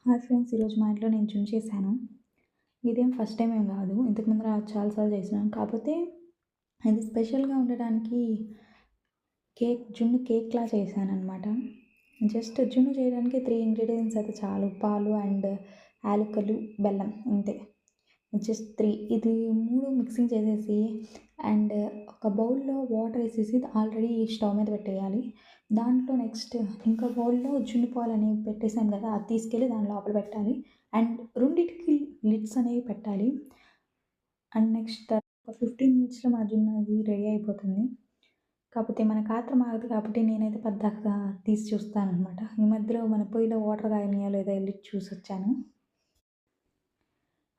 Hi friends, ఈరోజు మా ఇంట్లో నేను జున్ను చేశాను. ఇదేం ఫస్ట్ టైం ఏం కాదు. ఇంతకు ముందర చాలా సార్లు చేసినాను. కాకపోతే ఇది స్పెషల్‌గా ఉండడానికి జున్ను కేక్‌లా చేశాననమాట. జస్ట్ జున్ను చేయడానికి 3 ఇంగ్రీడియెంట్స్ అయితే చాలు. పాలు అండ్ యాలకులు, బెల్లం ఇంతే. జస్ట్ 3 ఇది 3 మిక్సింగ్ చేసేసి అండ్ ఒక బౌల్‌లో వాటర్ ఏసేసి ఆల్రెడీ స్టవ్ మీద పెట్టేయాలి. దాంట్లో నెక్స్ట్ ఇంకో బౌల్‌లో జున్ను పాలనేవి పెట్టేసాను కదా! అది తీసుకెళ్ళి దాని లోపల పెట్టాలి. అండ్ రెండిటికి లిడ్స్ అనేవి పెట్టాలి. అండ్ నెక్స్ట్ ఒక 15 మినిట్స్‌లో మన జున్ను అది రెడీ అయిపోతుంది. కాకపోతే మనకు ఆత్రం ఆగదు కాబట్టి నేనైతే పద్దాకగా తీసి చూస్తాననమాట. ఈ మధ్యలో మన పొయ్యిలో వాటర్ కాగినాయో లేదో ఎళ్లి చూసొచ్చాను.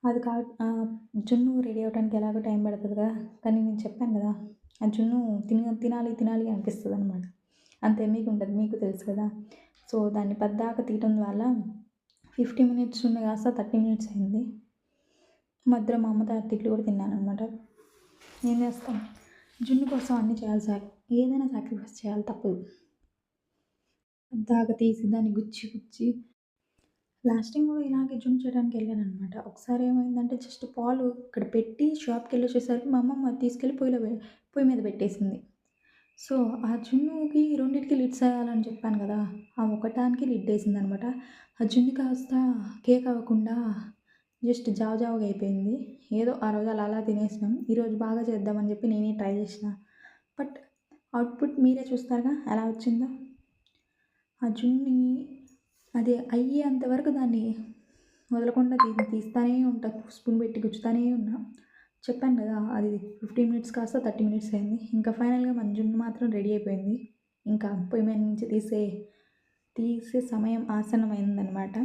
అది కా జున్ను రెడీ అవ్వడానికి ఎలాగో టైం పడతది కదా! కానీ నేను చెప్పాను కదా! ఆ జున్ను తినాలి తినాలి అనిపిస్తదనమాట. అంత ఎమ్మీగుంటది మీకు తెలుసు కదా! సో, దాన్ని పద్దాక తీయటం వల్ల 50 మినిట్స్ జున్ను కాస్త 30 మినిట్స్ అయింది. మధ్యలో మా అమ్మ తిట్లు కూడా తిన్నాననమాట. ఏం చేస్తాం, జున్ను కోసం అన్నీ చేయాలి ఏదైనా సాక్రిఫైస్ చేయాలి తప్పదు. పద్దాక తీసి దాన్ని గుచ్చి గుచ్చి లాస్ట్ టైమ్ కూడా ఇలాగే జున్ను చేయడానికి వెళ్ళాననమాట. ఒకసారి ఏమైందంటే జస్ట్ పాలు ఇక్కడ పెట్టి షాప్‌కెళ్ళొచ్చేసరికి మా అమ్మమ్మ అది తీసుకెళ్ళి పొయ్యి మీద పెట్టేసింది. సో, ఆ జున్నుకి రెండిటికి లిడ్స్ ఎయాలని చెప్పాను కదా! ఆ ఒకటానికి లిడ్డేసిందనమాట. ఆ జున్ను కాస్త కేక్ అవ్వకుండా జస్ట్ జావ జావగా అయిపోయింది. ఏదో ఆ రోజు అలా అలా తినేసినాం. ఈరోజు బాగా చేద్దామని చెప్పి నేనే ట్రై చేసిన. బట్ అవుట్‌పుట్ మీరే చూస్తారుగా ఎలా వచ్చిందో. ఆ జున్ని అది అయ్యేంత వరకు దాన్ని వదలకుండా తీస్తానే ఉంటా. స్పూన్ పెట్టి గుచ్చుతానే ఉన్నా. చెప్పాను కదా! అది 15 మినిట్స్ కాస్త 30 మినిట్స్ అయింది. ఇంకా ఫైనల్‌గా మన జున్ను మాత్రం రెడీ అయిపోయింది. ఇంకా పొయ్యి మీద నుంచి తీసే సమయం ఆసన్నమైందనమాట.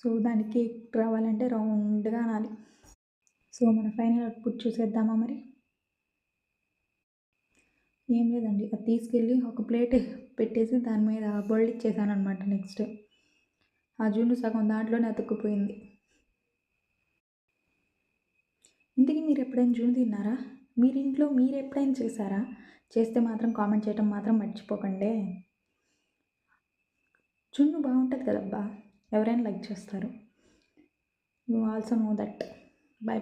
సో, దానికి కేక్ రావాలంటే రౌండ్‌గా అనాలి. సో, మన ఫైనల్ అవుట్‌పుట్ చూసేద్దామా మరి? ఏం లేదండి. అది తీసుకెళ్ళి ఒక ప్లేట్ పెట్టేసి దాని మీద బొరలిచ్చేసాననమాట నెక్స్ట్. ఆ జున్ను సగం దాంట్లోనే అతుక్కుపోయింది. ఇంతకీ మీరెప్పుడైనా జున్ను తిన్నారా? మీరింట్లో మీరెప్పుడైనా చేశారా? చేస్తే మాత్రం కామెంట్ చేయటం మాత్రం మర్చిపోకండే. జున్ను బావుంటది కదబ్బా! ఎవరైనా లైక్ చేస్తారు. You also know that. By.